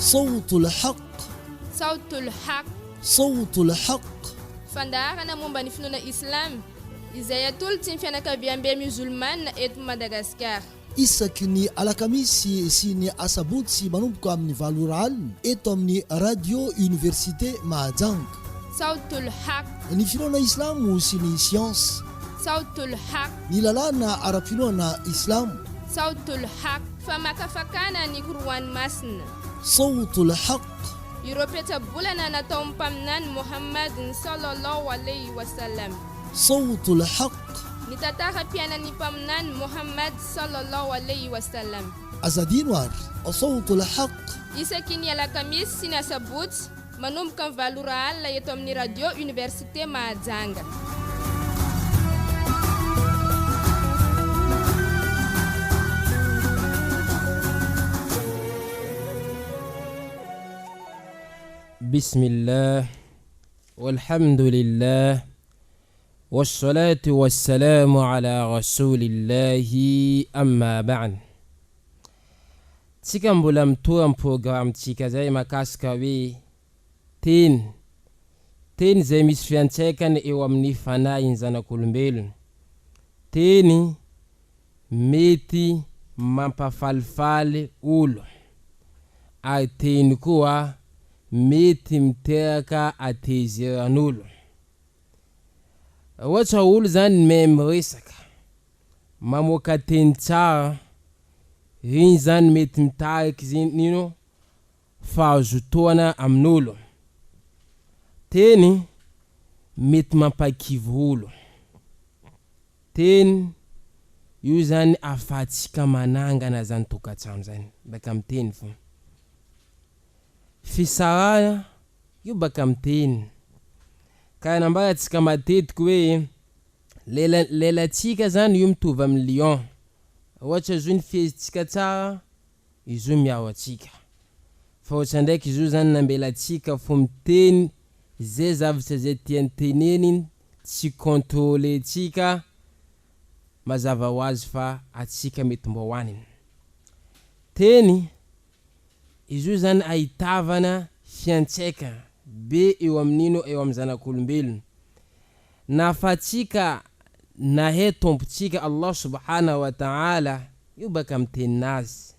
صوت الحق صوت الحق صوت الحق fandarana momba ny finoana islam izay atolotsy ny fianakaviam-be musulmane eto Madagasikara. isaky ny alakamisy sy ny asabotsy manomboka amin'ny valora alina eto amin'ny radio université Mahajanga. Sautul Haq, ny finoana islamo sy ny siansa. Sautul Haq, ny lalàna ara-pinoana islamo. Sautul Haq, famakafakana ny koroany masina. Sautul Haq, ireo petsabolana natao mpaminany Muhammad sallallahu alayhi wasallam. Sautul Haq, ny tantara-piainan'ny mpaminany Muhammad sallallahu alayhi wasallam. azadino ary Sautul Haq, isaky ny alakamisy sy ny asabotsy manomboka ny valora alina eto amin'ny radio université Mahajanga. Bismillah, walhamdulillah, wassalatu wassalamu ala rasulillahi amma ba'd. Tsika mbola mitoa amin'ny programme tsika zay makasika hoe teny zay misy fiantsaikany eo amin'ny fanahy ny zanak'olombelona, teny mety mampafalifaly olo, ary teny koa mety miteraka atezeran'olo. Ohatra olo zany meme resaka mamoaka teny tsara, iny zany mety mitariky nino fahazotoana amin'olo. Teny mety mampakivy olo. Teny io zany afatsika manangana zany tokatrano zany baka amin'ny teny fo. Fisarana io baka amin'ny teny. Ka nambarantsika matetiky hoe lelatsika zany io mitovy amin'ny lion. Ohatra izo ny fiezintsika tsara, izo miao atsika. Fa ohatra ndraiky izo zany nambelatsika fo miteny zay zavatra zay tiany teneniny, tsy kontrole tsika mazava ho azy fa atsika mety mbo hoaniny. Teny izo zany ahitavana fiantsaika be eo amin'ino eo amin'ny zanak'olombelona. Nafatsika nahe tompotsika Allah subhanahu wa ta'ala io baka amin'ny teninazy.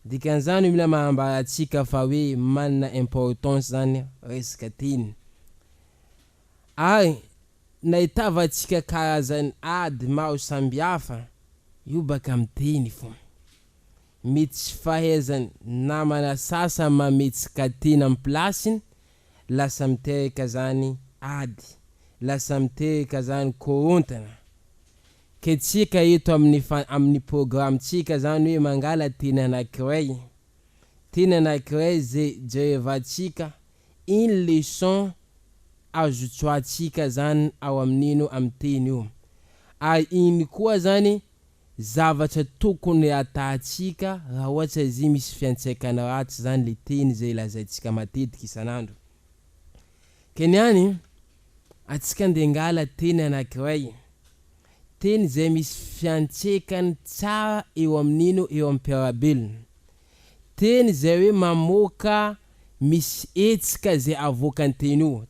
Dikan'izany mila mahambaratsika fa hoe manana importance zany resaka teny. Ary nahitavatsika karazany ady maro sambihafa io baka amin'ny teny fo. Mety tsy fahaizany namana sasa mametsika teny amin'ny plasiny, lasa miteraka zany ady, lasa miteraka zany korontana. Ketsika eto amin'ny programme tsika zany hoe mangala teny anakiray. Teny anakiray zay jerevatsika une leçon azo tsoatsika zany ao amin'ino amin'ny teny io. Ary iny koa zany zavatra tokony atatsika raha ohatra izy misy fiantsaikana ratsy zany le teny zay lazaitsika matetiky isanandro. Keniany atsika ndengala teny anakiray, teny zay misy fiantsaikany tsara eo amin'ino eo amin'ny mpiarabelona. Teny zay hoe mamoaka misy etsika zay avoakany teny io.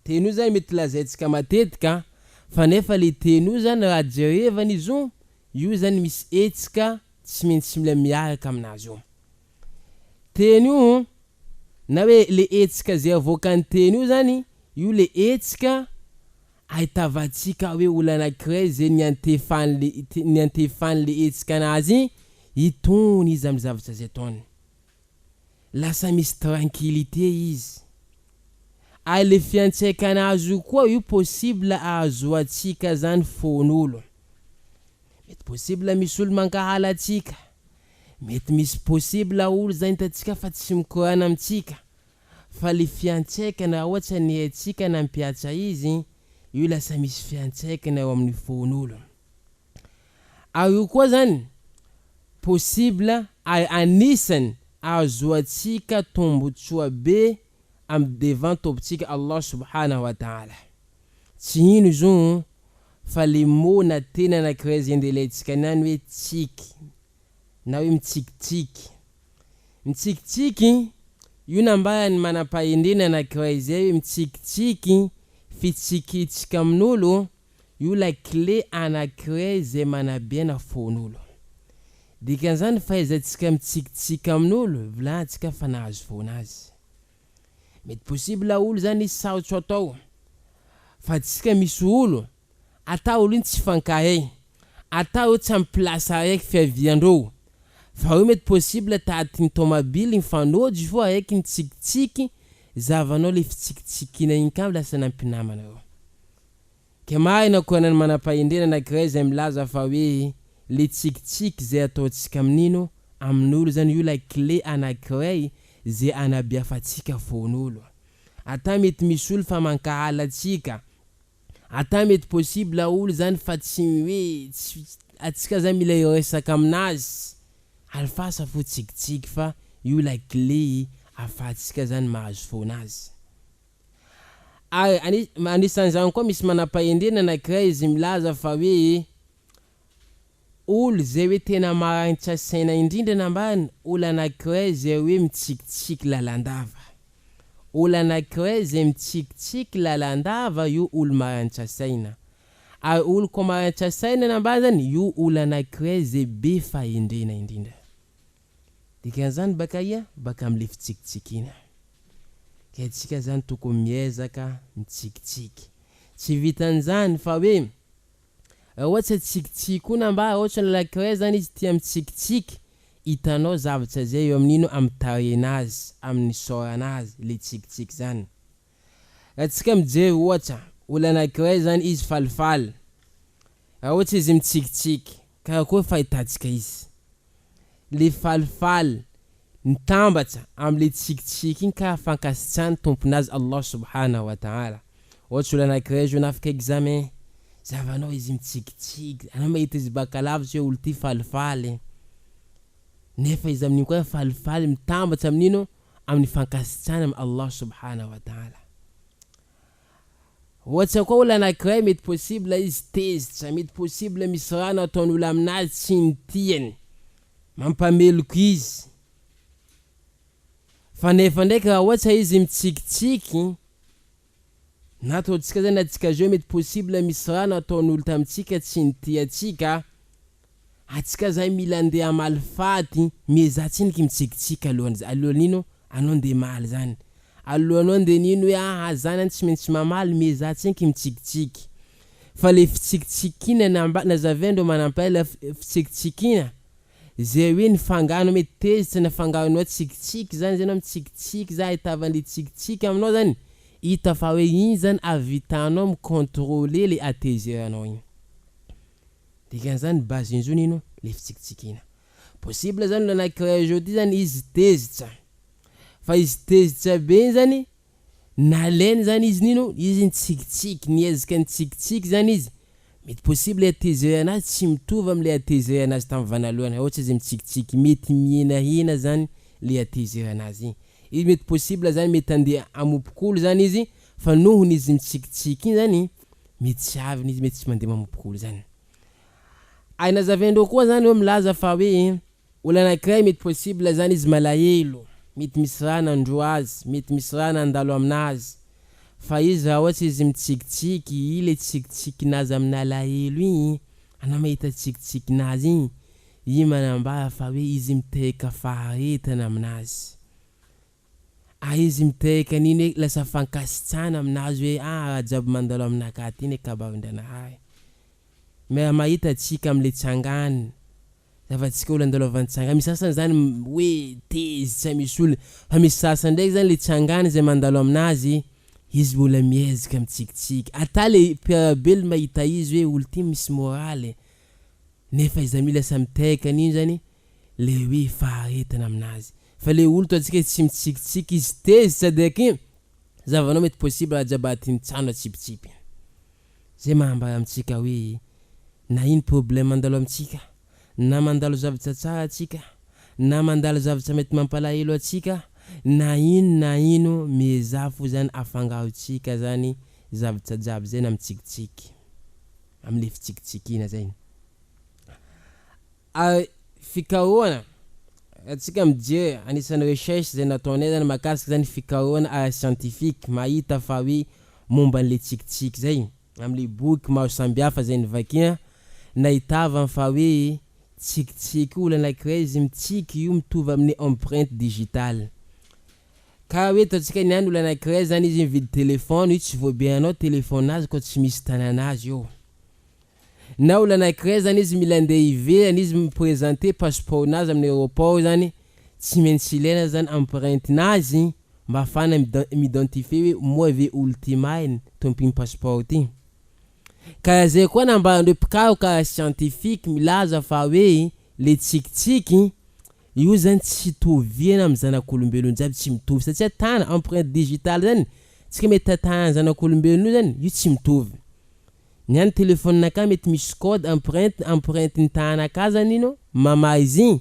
Teny io zany mety lazaitsika matetika, fa nefa le teny io zany raha jerevany izo, io zany misy etsika tsy maintsy mila miaraka aminazy io. Teny io na hoe le etsika zay avoakany teny io zany, io le etsika ahitavatsika hoe olo anakiray zay niantefany le etsika anazy, itony izy amin'ny zavatra zay ataony. Lasa misy tranquillité izy. Ary le fiantsaikana azo koa io possible azo atsika zany fon'olo. Mety possible misy olo mankahala atsika. Mety misy possible olo zany tatsika fa tsy mikorana amitsika. Fa le fiantsaikana ohatra ny atsika na mpiatsa izy, io lasa misy fiantsaikana eo amin'ny fon'olo. Ary io koa zany possible anisany azo atsika tombotsoa be amin'ny devant tompotsika Allah subhanahu wa ta'ala. Tsy ino izo fa le mot na tena anakiray zay ndelantsika niany hoe tsiky na hoe mitsikitsiky. Mitsikitsiky yule ambaye ni manapayindina na krezewi mtikitiki fitikitika mnulu yula kle ana kreze manabiena fonulu dikanzani faiza tika mtikitика mnulu vla tika fanaz fonazi met possible ulu zani sao choto fatika misulu ata ulu ntifankaye ata ulu tsamplasa ayek fe viandro fa met possible tatin tomobile fanodi vo ayek ntikitiki zavanao le fitiktikina igny kam lasa nampinamana eo kemay na konan manapahindena na kreze milaza fa hoe le tikitiky zay ataotsika amin'ino amin'olo zany io la clé anankiray zay anabiafatsika fon'olo ata mety misy olo fa mankahalatsika ata mety possible olo zany fa tsy hoe atsika zany mila resaka aminazy alfasa fo tikitiky fa io la clé afatsika zany mahazo fonazy anisan'izany koa misy manapahindena anankiray izy milaza fa hoe olo zay hoe tena marangitra saina indrindra nambany olo anankiray zay hoe mitsikitsiky lalandava olo anankiray zay mitsikitsiky lalandava io olo marangitra saina ary olo koa marangitra saina nambany zany io olo anankiray zay be fahendrena indrindra dikan'izany baka ia baka am'le fitsikitsikina ka tsika zany tokony miezaka mitsikitsiky tsy vitan'izany fa hoe ohatsy tsikitsiky namba ohatsy nalakiray zany izy tia mitsikitsiky hitanao zavatra zay eo amin'ino am'tarenazy amin'ny soranazy le tsikitsiky zany atsika mijery ohatra olo anakiray zany izy falifaly ohatsy izy mitsikitsiky karakory fahitatsika izy le falifaly nitambatra am'le tsikitsiky igny ka fankasitrany tomponazy Allah subhanahu wa ta'ala ohatsy olo anakiray zo nafika examen zavanao izy mitsikitsiky anao mahita izy bakalavitra hoe olo ty falifaly nefa izy amin'igny koa falifaly mitambatra amin'ino amin'ny fankasitrany amin'ny Allah subhanahu wa ta'ala ohatsy koa olo anakiray mety possible izy tezitra mety possible misy rano ataon'olo aminazy tsy nitiany mampameloko izy fa nefa ndraiky raha ohatsy izy mitsikitsiky na ataotsika zany atsika zao mety possible misy rano ataon'olo tamitsika tsy nity atsika atsika zay mila andeha amalifaty mizatsiniky mitsikitsiky alohan'ino anao ndeha maly zany alohanao ndeha nino hoe zany tsy maintsy mamaly mizatsiniky mitsikitsiky fa le fitsikitsikina nazavendro manampahela fitsikitsikina zay hoe nifangano mety tezitra nafangaronao tsikitsiky zany zay anao mitsikitsiky za ahitavan'le tsikitsiky aminao zany hita fa hoe iny zany avitanao micontrôler le atezernao igny dikan'izany base inzo nino le fitsikitsikina possible zany anakiray aujourd'hui zany izy tezitra fa izy tezitra be zany nalainy zany izy nino izy nitsikitsiky niezaka nitsikitsiky zany izy mety possible atezernazy tsy mitovy am'le atezernazy tamin'ny vanalohany ohatsy izy mitsikitsiky mety mihenahena zany le atezernazy igny izy mety possible zany mety andeha amopokolo zany izy fa nohony izy mitsikitsiky iny zany mety tsy avy izy mety tsy mandeha mamopokolo zany nazavendreo koa zany hoe milaza fa hoe olo anakiray mety possible zany izy malahelo mety misy raha nandro azy mety misy raha nandalo aminazy fa izy raha ohatsy izy mitsikitsiky ile tsikitsikynazy amina alahelo igny anao mahita tsikitsikynazy igny i manambara fa hoe izy miteka faharetana aminazy izy miteka nini lasa fankasitrana aminazy hoe raha jiaby mandalo aminaka ty ny kabaron-dranahay mahita atsika am'le tsangany zavantsika olo andalo avantsangany misy sasany zany hoe tezitra misy olo fa misy sasany ndraiky zany le tsangany zay mandalo aminazy izy mbola miezaka mitsikitsiky ata le piarabely mahita izy hoe olo ty misy morale nefa izy mila samiteka nino zany le hoe faharetana aminazy fa le olo toatsika tsy mitsikitsiky izy tezitra deky zavanao mety possible ajabati nitsano atsipitsipy zay mahambara amitsika hoe na ino problème mandalo amitsika na mandalo zavatra tsara atsika na mandalo zavatra mety mampalahelo atsika na ino miezafo zany afangarotsika zany zavatra jiaby zay na mitsikitsiky am'le fitsikitsikina zay fikaroana atsika mijery anisan'ny recherche zay nataonay zany makasika zany fikarohana ara scientifique mahita fa hoe momba an'le tsikitsiky zay am'le boky maro sambihafa zay nivakiana nahitava fa hoe tsikitsiky olo anankiray izy mitsiky io mitovy amin'ny empreinte digitale ka hoe tatsika niany olo anankiray zany izy mividy telefony io tsy voabeanao telefone azy ko tsy misy tananazy io na olo anankiray zany izy mila andeha ivelany izy miprésenter passeport nazy amin'ny aéroport zany tsy maintsy ilaina zany empreinte nazy mba afana m'identifie hoe moi ve ultimaine tompiny passeport ty karaha zay koa nambandreo mpikaroka scientifique milaza fa hoe le tsikitsiky io zany tsy toviana amin'ny zanak'olombelona jiaby tsy mitovy satria tana empreinte digitale zany tsika mety tatana zanak'olombelona io zany io tsy mitovy niany telefonina mety misy code empreinte ny tanaka zany ino mama izy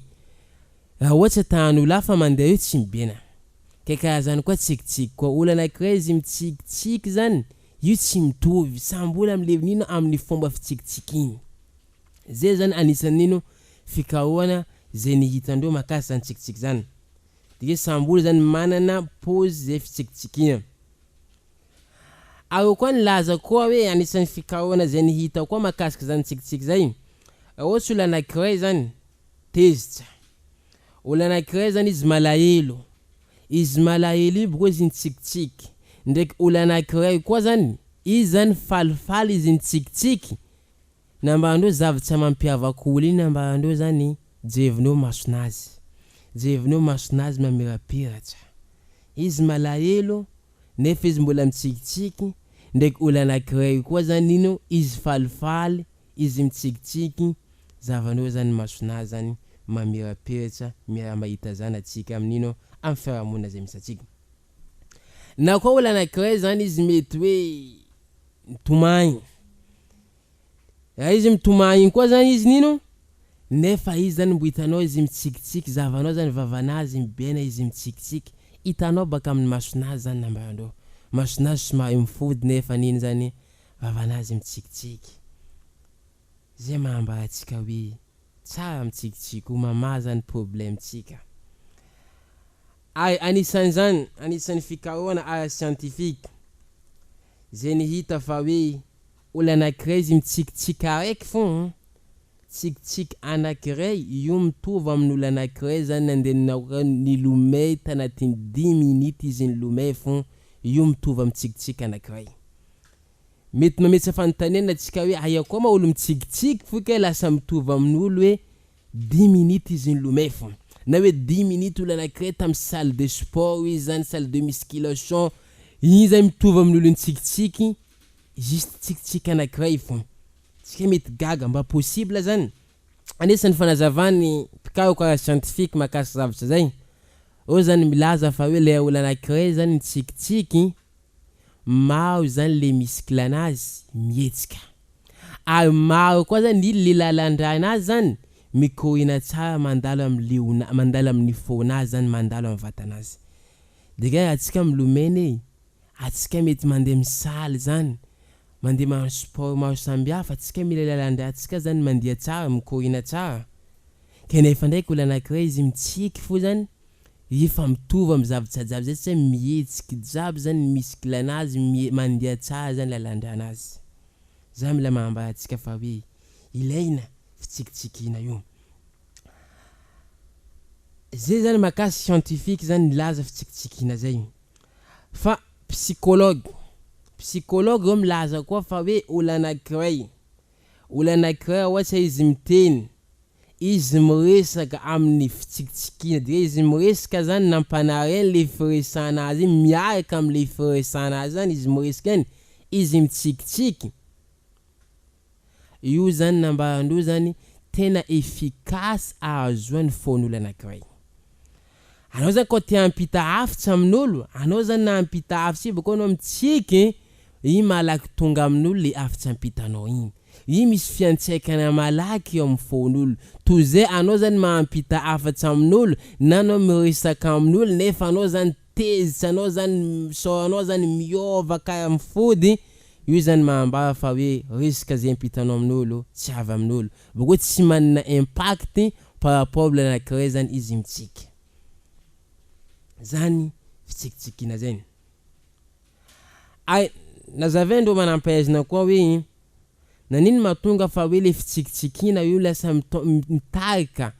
raha ohatsy tanan'olo hafa mandeha io tsy mibena karaha zany koa tsikitsiky koa olo anankiray izy mitsikitsiky zany io tsy mitovy sambola am'le nino amin'ny fomba fitsikitsiky zay zany anisan'ino fikarohana zay nihitandreo makasy zany tsikitsiky zany de sambola zany manana pose zay fitsikitsiky ao koa nilaza koa hoe anisan'ny fikarohana zay nihita koa makasika zany tsikitsiky zay ohatsy olo anankiray zany tezitra olo anankiray zany izy malahelo io boko izy nitsikitsiky ndraiky olo anankiray koa zany izy zany falifaly izy nitsikitsiky nambarandreo zavatra mampiavaka olo iny nambarandreo zany jevinao masonazy mamirapiratra izy malahelo nefa izy mbola mitsikitsiky ndraiky olo anankiray koa zany ino izy falifaly izy mitsikitsiky zavanao zany masonazy zany mamirapiratra miramahita zany atsika amin'ino amin'ny fiarahamonina zay misy atsika na koa olo anankiray zany izy mety hoe mitomagny raha izy mitomagny koa zany izy nino nefa izy zany mbo hitanao izy mitsikitsiky zavanao zany vavanazy mibena izy mitsikitsiky hitanao baka amin'ny masonazy zany nambarandreo masonazy somary mifody nefa niny zany vavanazy mitsikitsiky zay mahambara atsika hoe tsara mitsikitsiky mama zany problème tsika anisan'ny fikarohana ara scientifique zay nihita fa hoe olo anankiray izy mitsikitsiky araiky fô tsikitsiky anankiray io mitovy amin'olo anankiray zany nandeha nilomay tanatin'ny 10 minutes izy nilomay fô io mitovy amin'ny tsikitsiky anankiray mety mametsy fanontaniana atsika hoe aia koa ma olo mitsikitsiky foka lasa mitovy amin'olo hoe 10 minutes izy nilomay fô na hoe 10 minutes olo anankiray tamin'ny salle de sport izy zany salle de musculation igny zany mitovy amin'olo mitsikitsiky juste tsikitsiky anankiray fô tsika mety gaga mba possible zany anisan'ny fanazavany mpikaroka scientifique makasy zavatra zay o zany milaza fa hoe le olo anankiray zany mitsikitsiky maro zany le muscle anazy mietsika ary maro koa zany le lalandranazy zany mikorina tsara mandalo amin'ny fônazy zany mandalo amin'ny vatanazy de atsika milomeny atsika mety mandeha misaly zany mandeha manao sport maro sambihafa atsika mila lalandra atsika zany mandeha tsara mikorina tsara kanefa ndraiky olo anankiray izy mitsiky fo zany efa mitovy amin'ny zavatra jiaby zay tsy mihetsiky jiaby zany muscle anazy mandeha tsara zany lalandra anazy za mila mahambara atsika fa hoe ilaina fitsikitsikina io zay zany makasy scientifique zany nilaza fitsikitsikina zay fa psychologue io milaza koa fa hoe olo anankiray ohatsy izy miteny izy miresaka amin'ny fitsikitsikina de izy miresaka zany nampanareny le firesana azy miaraka am'le firesana azy zany izy miresaka any izy mitsikitsiky io zany nambarandreo zany tena efficace ahazoany fon'olo anankiray anao zany koa te hampita hafitra amin'olo anao zany na hampita hafitra bakao anao mitsiky iny malaky tonga amin'olo le hafitra ampitanao iny misy fiantsaikana malaky eo amin'ny fon'olo toy zay anao zany mahampita hafatra amin'olo na anao miresaka amin'olo nefa anao zany tezitra anao zany miova karaha mifody io zany mahambara fa hoe resaka zay ampitanao amin'olo tsy avy amin'olo bakao tsy manana impact par rapport la nakre zany izy mitsiky zany fitsikitsikina zany. Ay nazavendro manampahaizina koa hoe nanino mahatonga fa hoe le fitsikitsikina io lasa mitarika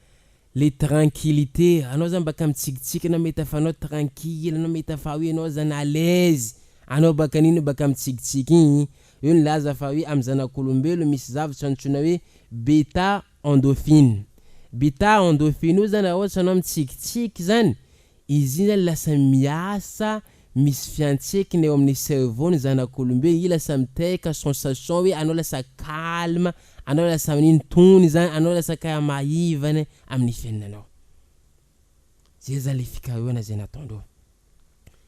le tranquillité. Anao zany baka mitsikitsiky anao mety afanao tranquille, anao mety afa hoe anao zany à l'aise, anao baka nino baka mitsikitsiky igny. Io nilaza fa hoe amin'ny zanak'olombelo misy zavatra antsoina hoe beta endorphine. Beta endorphine io zany ohatsy anao mitsikitsiky zany, izy zany lasa miasa, misy fiantsekiny eo amin'ny cerveau ny zanak'olombelo, i lasa miteka sensation hoe anao lasa calme, anao lasa nino tony zany, anao lasa kaya maivana amin'ny fiainanao. Zay zany le fikarohana zay nataondreo.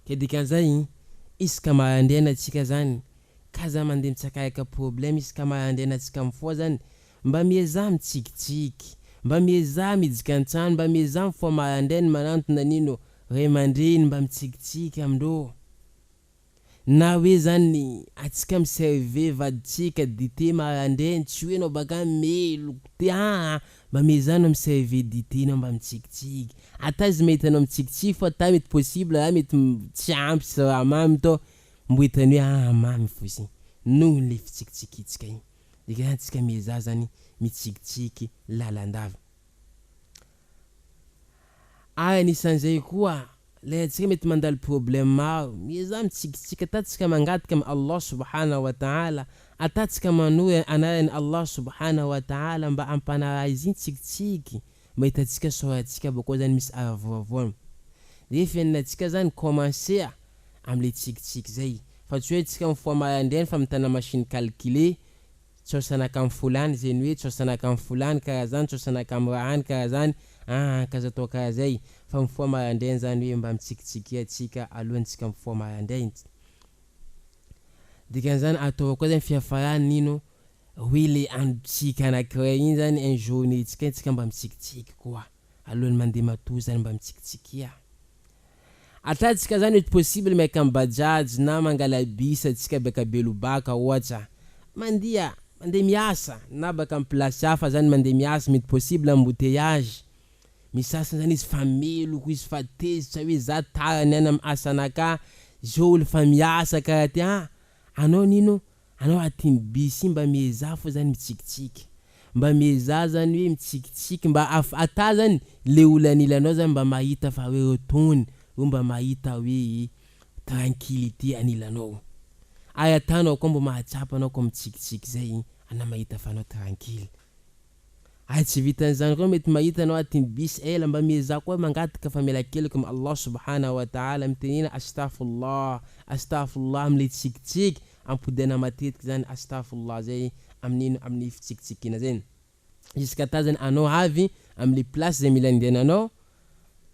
Ke dikan'izay isaka marandraina antsika zany ka za mandeha mitsakayaka problème, isaka marandraina antsika mifoha zany mba mieza mitsikitsiky, mba mieza midika an-trano, mba mieza mifoha marandraina manantona nino ray aman-dreny mba mitsikitsiky amindreo. Na hoe zany atsika miserve vaditsika dité marandrainy, tsy hoe anao baka melo te mba mieza anao miserve dité anao mba mitsikitsiky. Ata izy mety anao mitsikitsiky fa ata mety possible mety tsy ampy sy raha mamy tô mbo hitany hoe mamy fosiny noho le fitsikitsikitsika igny. Dika zany tsika mieza zany mitsikitsiky lalandava. Anisan'izay koa le atsika mety mandalo problème maro, mieza mitsikitsiky atatsika mangataka amin'ny Allah subhanahu wa ta'ala, atatsika manohy anarany Allah subhanahu wa ta'ala mba ampanaraha izy tsikitsiky, mba hitatsika soratsika bakao zany misy aravoavoana. De fiainatsika zany commencer am'le tsikitsiky zay, fa tsy hoe tsika mifoha marandrainy fa mitana machine calculer tsaosanaka amin'ny folany zany hoe tsaosanaka amin'ny folany karaha zany, tsaosanaka amin'ny rahany karaha zany, kaza atao karaha zay. Fa mifoha marandrainy zany hoe mba mitsikitsiky atsika alohantsika mifoha marandrainy. Dikan'izany atao koa zany fiafarany nino hoe le androtsika anankiray igny zany un journée tsika mba mitsikitsiky koa alohan'ny mandeha matoa zany mba mitsikitsikia. Atatsika zany mety possible miaka amin'ny bajaj na mangala bus atsika baka Belobaka ohatra mandeha miasa, na baka amin'ny place hafa zany mandeha miasa, mety possible embouteillage. Misasa zany izy fa meloko, izy fa tezitra hoe za tara niana amin'ny asanaka, zao olo fa miasa karaha ty. Anao nino? Anao atin'ny bus mba mieza fo zany mitsikitsiky, mba mieza zany hoe mitsikitsiky mba ata zany le olo anilanao zany mba mahita fa hoe rotony, mba mahita hoe tranquillité anilanao. Ay atanao koa mba mahatsapa anao koa mitsikitsiky zay, ana mahita fa anao tranquille. Ay tsy vitan'izany koa mety mahita anao atin'ny bus ela, mba mieza koa mangataka fa mialakeloko amin'ny Allah subhanahu wa ta'ala, mitenena astaghfirullah astaghfirullah am'le tsikitsiky, ampodana matetiky zany astaghfirullah zay amin'ny fitsikitsikina zany. Jusqu'à ta zany anao avy am'le place zay mila andehananao,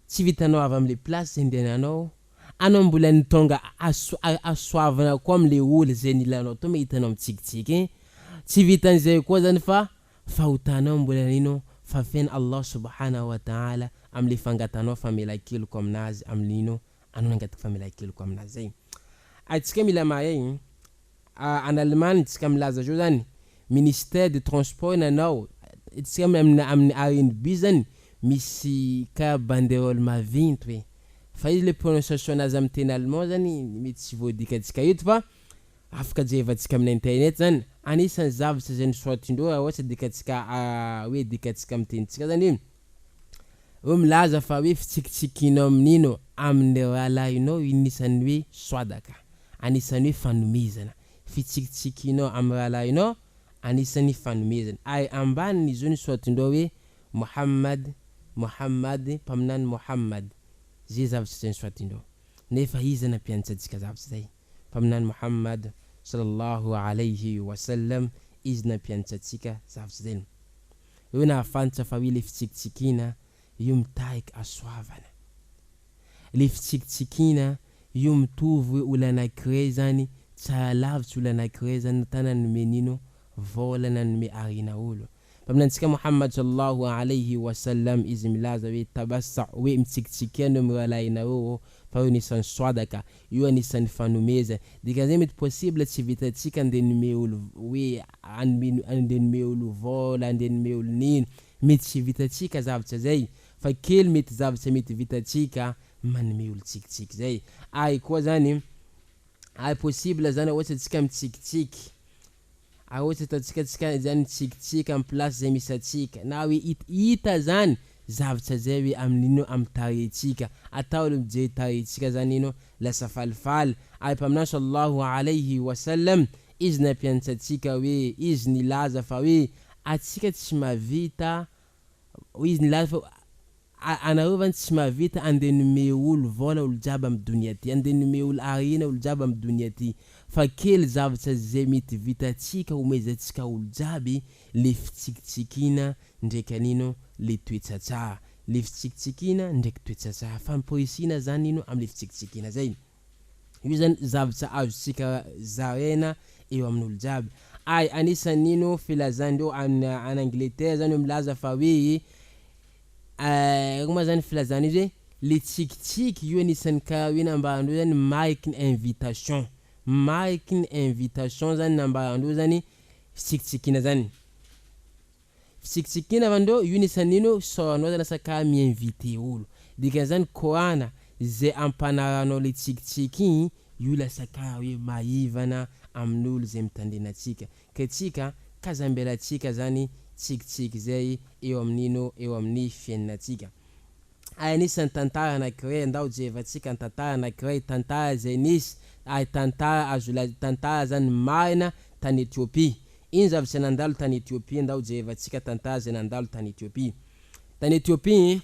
tsy vitanao avy am'le place zay andehananao, anao mbola nitonga asoavana koa am'le olo zay nilanao to mahita anao mitsikitsiky. Tsy vitan'izay koa zany fa fahotanao mbola nino fa fiaina Allah subhanahu wa ta'ala am'le fangatanao fa mialakeloko aminazy amin'ino anao nangataka fa mialakeloko aminazy zay. Atsika mila mahay en Allemagne tsika milaza zao zany ministère de transport nanao tsika amin'ny RNB zany misy ka banderole maventy hoe fa izy le prononciation nazy amin'ny teny allemand zany mety tsy voadika atsika eto fa afaka jevantsika amin'ny internet zany. Anisan'ny zavatra zay nisoratindreo raha ohatra dikantsika hoe dikantsika amin'ny tenintsika zany hoe milaza fa hoe fitsikitsikinao amin'ino amin'ny rahalahinao inisan'ny hoe soadaka, anisan'ny hoe fanomezana. Fitsikitsikinao amin'ny rahalahinao anisan'ny fanomezana. Ay ambaniny zao nisoratindreo hoe Muhammad mpaminany Muhammad, zay zavatra zay nisoratindreo. Nefa izy nampianatra antsika zavatra zay mpaminany Muhammad sallallahu alayhi wa sallam, izy nampianatra antsika zavatra zay. Io nahafantatra fa hoe le fitsikitsikina io mitarika asoavana, le fitsikitsikina io mitovy hoe olo anankiray zany tsara lavitra olo anankiray zany tana nome nino vola nanome arina olo. Paminantsika Muhammad sallallahu alayhi wa sallam izy milaza hoe tabassa hoe mitsikitsikiana amin'ny rahalahinao fa io anisan'ny soadaka, io anisan'ny fanomeza. Dikan'izay mety possible tsy vitantsika andeha nome olo hoe andeha nome olo vola, andeha nome olo nino, mety tsy vitatsika zavatra zay fa kely mety zavatra mety vitatsika manome olo tsikitsiky zay. Ay koa zany ay possible zany ohatra atsika mitsikitsiky, ohatra ataontsika zany tsikitsiky amy place zay misy atsika na hoe hita zany zavatra zay hoe amin'ino amy tarehintsika, atao olo mijery tarehintsika zany ino lasa falifaly. Ay mpaminany sallallahu alayhi wa sallam izy nampianatra atsika hoe izy nilaza fa hoe atsika tsy mavita, izy nilaza fa anareo zany tsy mavita andeha nome olo vola olo jiaby amy donia ty, andeha nome olo arena olo jiaby amy donia ty, fa kely zavatra zay mety vitatsika omezantsika olo jiaby le fitsikitsikina ndraiky anino le toetra tsara, le fitsikitsikina ndraiky toetra tsara, famporisina zany ino amle fitsikitsikina zay. Io zany zavatra azontsika zaraina eo amin'olo jiaby. Ay anisan'ino filazandreo an Angleterre zany milaza fa hoe koa zany filazana izy hoe le tsikitsiky io anisan'ny karaha hoe nambarandreo zany mariky ny invitation, mariky ny invitation zany nambarandreo zany fitsikitsikina zany. Fitsikitsikina avandreo io anisan'ino soranao zany lasa karaha miinvite olo, dikan'izany korana zay ampanaranao le tsikitsiky igny io lasa karaha hoe maivana amin'olo zay mitandrena atsika, ka tsika kazambelatsika zany tsikitsiky zay eo amin'ino eo amin'ny fiainatsika. Ay anisan'ny tantara anankiray andao jevatsika tantara anankiray, tantara zay nisy ay tantara azo laza tantara zany marina tany Etiopia. Ino zavatra nandalo tany Etiopia andao jevatsika tantara zay nandalo tany Etiopia. Tany Etiopia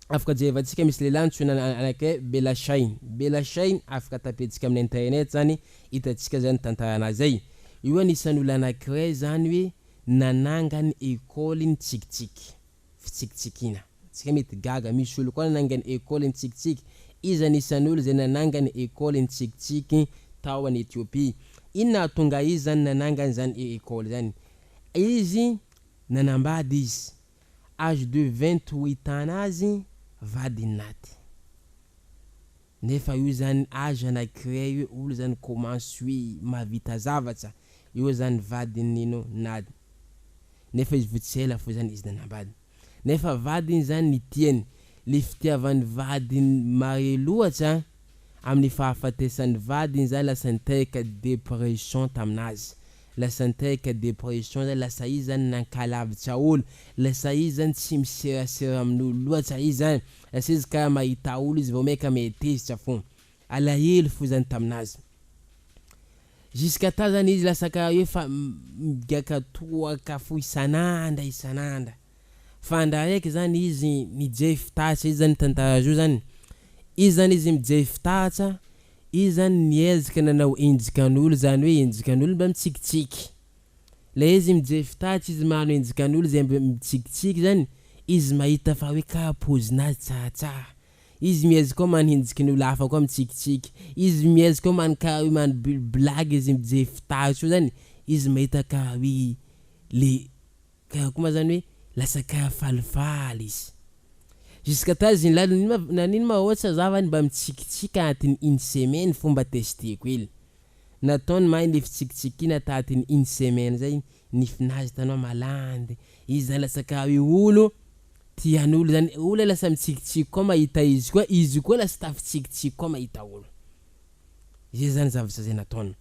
afaka jevatsika misy lehilahy antsoina anankiray Belashain, afaka tapetsika amin'ny internet zany hitatsika zany tantara anazy zay. Io anisan'ny olo anankiray zany hoe nanangany école-ny tsikitsiky, fitsikitsikina. Tsika mety gaga misy olo koa nanangany école-ny tsikitsiky, izy anisan'ny olo zay nanangany école-ny tsikitsiky tao any Etiopia. Ino nahatonga izy zany nanangany zany école zany? Izy nanambady izy âge de 28 ans nazy vadiny naty, nefa io zany âge anankiray hoe olo zany commence hoe mavita zavatra, io zany vadiny ino nady, nefa izy votsela fo zany izy nanambady, nefa vadiny zany nitiany, le fitiavany vadiny mare loatra amin'ny fahafatesany vadiny zany lasa niteraka dépression taminazy, lasa niteraka dépression zany, lasa izy zany nankalavitra olo, lasa izy zany tsy miserasera amin'olo loatra izy zany, lasa izy karaha mahita olo izy vao maika mihetezitra fo, alahelo fo zany taminazy. Jusqu'à ta zany izy lasa karaha hoe fa migaka toaka fo isanandra, fa andra raiky zany izy mijery fitaratra, izy zany tantara zio zany, izy zany izy mijery fitaratra, izy zany niezaka nanao enjikan'olo zany hoe enjikan'olo mba mitsikitsiky. Le izy mijery fitaratra izy manao enjikan'olo zay mba mitsikitsiky zany, izy mahita fa hoe karaha pozinazy tsaratsara, izy miezaka koa manenjikin'olo hafa koa mitsikitsiky, izy miezaka koa mankaraha hoe manblagy izy mijery fitaratra io zany, izy mahita karaha hoe le karaha koa zany hoe lasa karaha falifaly izy. Jusqu'à ta izy nanino ma ohatra zavany mba mitsikitsiky anatin'ny une semaine fomba testeko hely, nataony mahay le fitsikitsikina tatin'ny une semaine zay, nifinazy tanao malandy, izy zany lasa karaha hoe olo tian'olo zany, olo lasa mitsikitsiky koa mahita izy koa lasa tafitsikitsiky koa mahita olo. Zay zany zavatra zay nataony.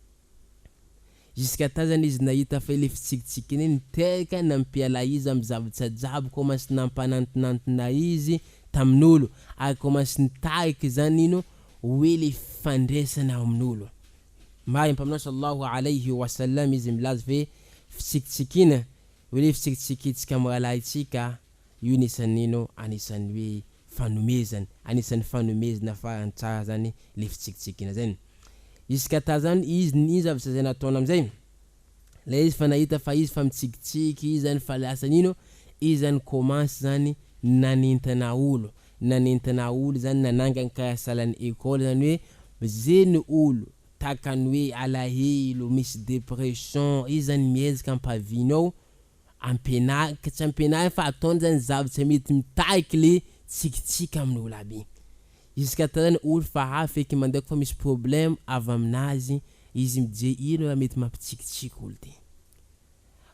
Jusqu'à ta zany izy nahita fa le fitsikitsikina iny niteraka nampiala izy amy zavatra jiaby, komanse nampanantonantona izy tamin'olo, ary komanse nitariky zany ino hoe le fandraisana amin'olo. Mahay mpaminao sallallahu alayhi wa sallam izy milaza fe fitsikitsikina hoe le fitsikitsikitsika amy rahalahintsika io anisan'ino anisan'ny hoe fanomezana, anisan'ny fanomezana farany tsara zany le fitsikitsikina zany. Jusqu'à ta zany izy zavatra zay nataony amizay, le izy fa nahita fa izy fa mitsikitsiky izy zany fa lasa nino, izy zany commence zany nanentana olo zany nanangany karaha salan'ny école zany hoe zeny olo takany hoe alahelo misy dépression, izy zany miezaka ampavinao ampianary, ka tsy ampianary fa ataony zany zavatra mety mitariky le tsikitsiky amin'olo aby. Jusqu'à ta zany olo fa hafa eky mandeha fa misy problème avy aminazy, izy mijery ino raha mety mampitsikitsiky olo ty,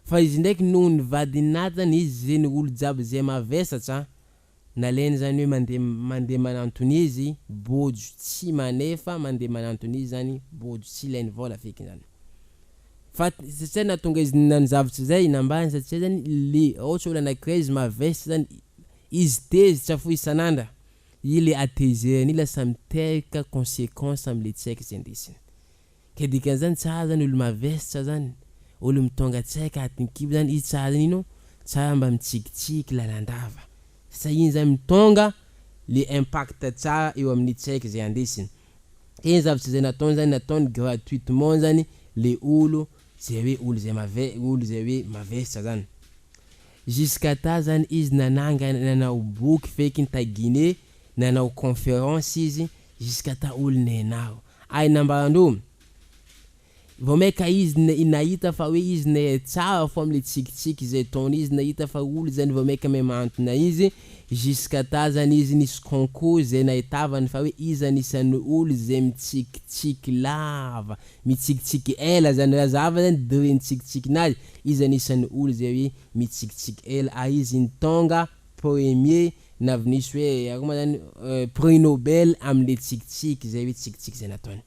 fa izy ndraiky noho ny vadinazy zany izy zay ny olo jiaby zay mavesatra nalainy zany hoe mandeha manantony izy bojo tsy manefa mandeha manantony izy zany bojo tsy ilainy vola feky zany fa satria natonga izy nanzavatra zay nambany satria zany le ohatra olo anankiray izy mavesatra zany izy tezy tsafo isanandra ile atezerany lasa miteraka conséquence amle tsaiky zay ndesiny ke dikan'izany tsara zany olo mavesatra zany olo mitonga tsaika atinkibo zany izy tsara zany ino tsara mba mitsikitsiky lalandava satria iny zany mitonga le impact tsara eo amin'ny tsaiky zay andesiny iny zavatra zay nataony zany nataony gratuitement zany le olo zay hoe olo zay hoe mavesatra zany jusqu'à ta zany izy nanao boky feky ta Guinée nanao conférence izy jusqu'à ta olo nenao ay nambarandro vao meka izy nahita fa hoe izy ne tsara fo amle tsikitsiky zay taony izy nahita fa olo zany vao meka memantona izy jusqu'à ta zany izy nisy concours zay nahitavany fa hoe izy anisany olo zay mitsikitsiky lava mitsikitsiky ela zany razava zany degré mitsikitsiky nazy izy anisany olo zay hoe mitsikitsiky ela izy nitonga premier navinisy hoe akoma zany prix Nobel amle tsikitsiky zay hoe tsikitsiky zay nataony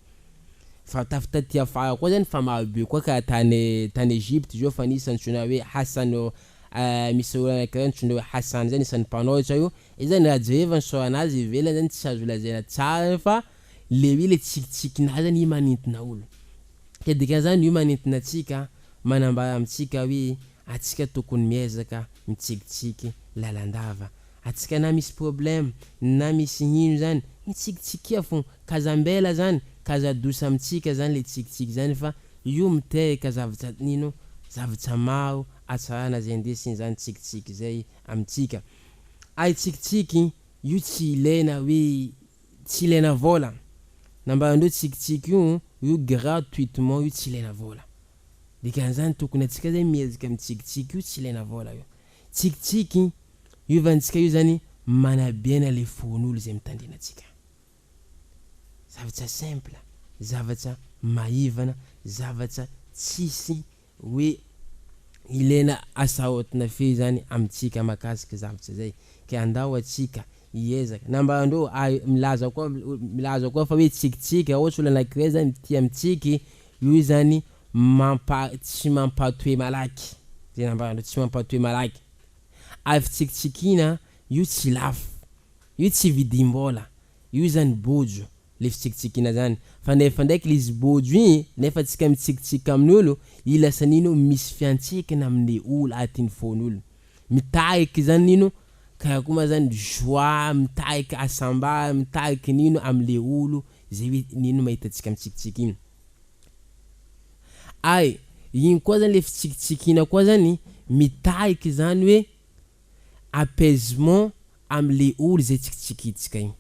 fa tafitatia fara koa zany fa marobe koa ka tany Egypte zao fa nisy antsoina hoe Hassan misy olo anankiray antsoina hoe Hassan zany isany mpanohitra io izy zany raha jerevany soranazy ivelany zany tsy azo lazaina tsara fa le tsikitsiky nazy zany io manintona olo ke dikan'izany io manintona atsika manambara amitsika hoe atsika tokony miezaka mitsikitsiky lalandava atsika na misy problème na misy ino zany mitsikitsikia fo kazambela zany kazadosa amitsika zany le tsikitsiky zany fa io miteraka zavatra nino zavatra maro atsarana zay ndesiny zany tsikitsiky zay amitsika ay tsikitsiky io tsy ilaina vola nambarandreo tsikitsiky io gratuitement io tsy ilaina vola dikan'izany tokony atsika zay miezaka mitsikitsiky io tsy ilaina vola io tsikitsiky io vantsika io zany manabiana le fon'olo zay mitandrina atsika zavatra simple zavatra maivana zavatra tsisy hoe ilaina asahotina fe zany amitsika makasika zavatra zay ke andao atsika iezaka nambarandreo milaza koa fa hoe tsikitsiky ohatra olo anankiray zany tia mitsiky io zany tsy mampatoe malaky zay nambarandreo tsy mampatoe malaky avy tsikitsikina io tsy lafo io tsy vidim-bola io zany bojo le fitsikitsikina zany fa nefa ndraiky izy bojo iny nefa tsika mitsikitsiky amin'olo io lasa nino misy fiantsikana amin'ny olo atiny fon'olo mitariky zany nino karakoma zany joie mitariky asamba mitariky nino amle olo zay hoe nino mahita tsika mitsikitsiky iny ay iny koa zany le fitsikitsikina koa zany mitariky zany hoe apaisement amle olo zay tsikitsikitsika iny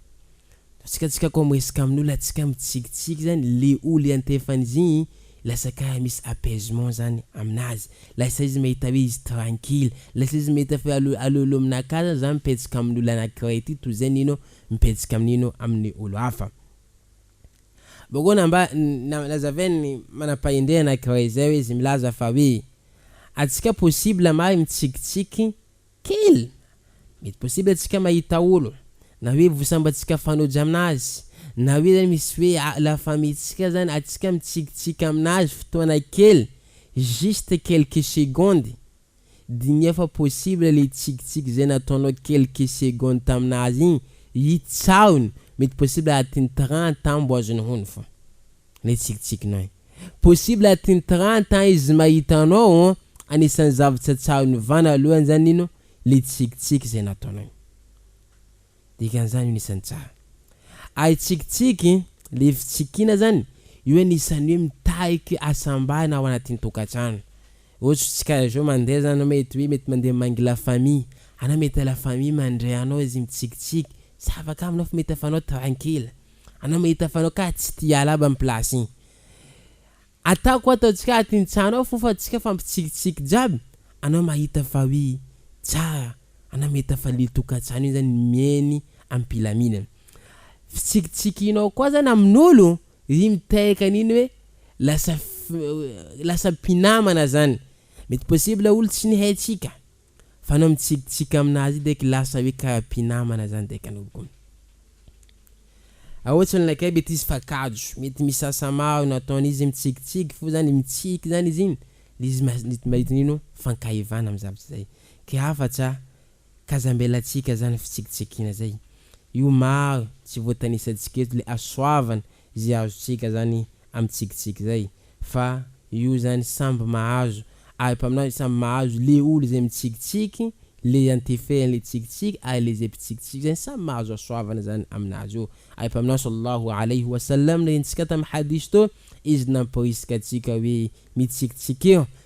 tsika koa miresaka amin'olo atsika mitsikitsiky zany le olo antefan'izy lasa karaha misy apaisement zany aminazy lasa izy mahita hoe izy tranquille lasa izy mahita fa alolo aminakaza zany mipetsika amin'olo anankiray ty toy zay nino mipetsika amin'ino amin'ny olo hafa bogona nazavany manapahindray anankiray zay hoe izy milaza fa hoe atsika possible mari mitsikitsiky kely mety possible atsika mahita olo na hoe vosambatsika fanoja aminazy na hoe zany misy hoe la famille tsika zany atsika mitsikitsiky aminazy fotoana kely juste quelques secondes dinia fa possible le tsikitsiky zay nataonao quelques secondes taminazy igny itsahony mety possible atiny 30 ans mbo azony hony fo le tsikitsikinao possible atiny 30 ans izy mahitanao anisan'ny zavatra tsahony vana alohany zany ino le tsikitsiky zay nataonao dikan'izany anisan'ny tsara ay tsikitsiky le fitsikina zany io anisan'ny hoe mitariky asambana ao anatin'ny tokantrano ohatra tsika zao mandeha zany mety mandeha mangy la famille ana mety la famille mandray anao izy mitsikitsiky savaka aminao fa mety afanao tranquille ana mety afanao ka tsy tia laba amin'ny place igny atako ataotsika atiny tsano ao fa tsika fa mpitsikitsiky jiaby anao mahita fa hoe tsara ana mety afa le tokantrano zany mieny ampilamina fitsikitsikinao koa zany amin'olo ry miteraka niny hoe lasa mpinamana zany mety possible olo tsy ny haitsika fa anao mitsikitsika aminazy deky lasa hoe kampinamana zany deky anao. Ohatsy nakay mety izy fakado mety misasa maro nataon'izy mitsikitsiky fo zany mitsiky zany izy igny izy mahita nino fankaivana amin'ny zavatra zay ke afatra kazambelatsika zany fitsikitsikina zay io maro tsy voatanisantsika eto le asoavana zay azotsika zany amtsikitsiky zay fa io zany samby mahazo ay paminao samby mahazo le olo zay mitsikitsiky le antefeny le tsikitsiky ay le zay pitsikitsiky zany samby mahazo asoavana zany aminazy io ay paminao sallallahu alayhi wa sallam le intsika tam hadith to izy namporisika atsika hoe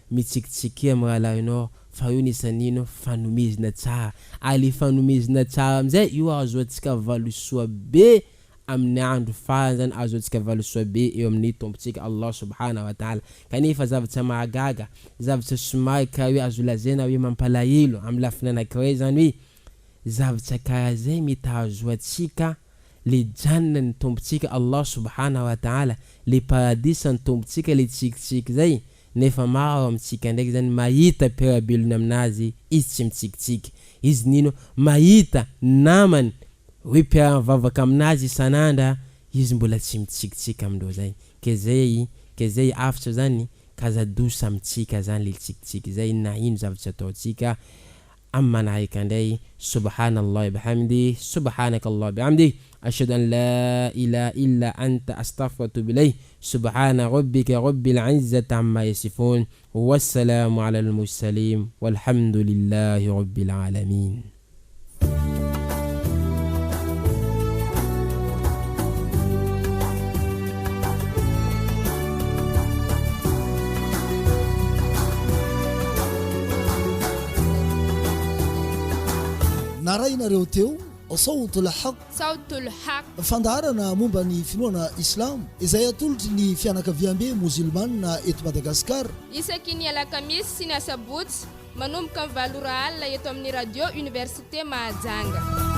mitsikitsiky amalainao fa io nisanino fanomezina tsara ay le fanomezina tsara amizay io azo atsika valosoa be amin'ny andro farany zany azo atsika valosoa be eo amin'ny tompontsika Allah subhanahu wa ta'ala kanefa zavatra mahagaga zavatra somary ka hoe azo lazaina hoe mampalahelo amin'ny lafiny anankiray zany hoe zavatra karaha zay mety azo atsika le janna ny tompontsika Allah subhanahu wa ta'ala le paradisa ny tompontsika le tsikitsiky zay nefa maro amitsika ndraiky zany mahita perabelony aminazy izy tsy mitsikitsiky izy nino mahita namany hoe piaravavaka aminazy isanandra izy mbola tsy mitsikitsiky amindreo zay ke zay afatra zany kazadosa amitsika zany le tsikitsiky zay na ino zavatra ataotsika ammanahika ndray subhanallah bihamdi subhanakallah bihamdi ashhadu an la ilaha illa anta astaghfiruka wa atubu ilayk subhana rabbika rabbil izzati amma yasifun wassalamu ala al mursalin walhamdulillahi rabbil alamin. narainareo teo sautul haq fandaharana momba ny finoana islam izay atolotry ny fianakaviambe musulmana eto Madagasikara isaky ny alakamisy sy ny asabotsy manomboka ny 7 alina eto amin'ny radio université Mahajanga.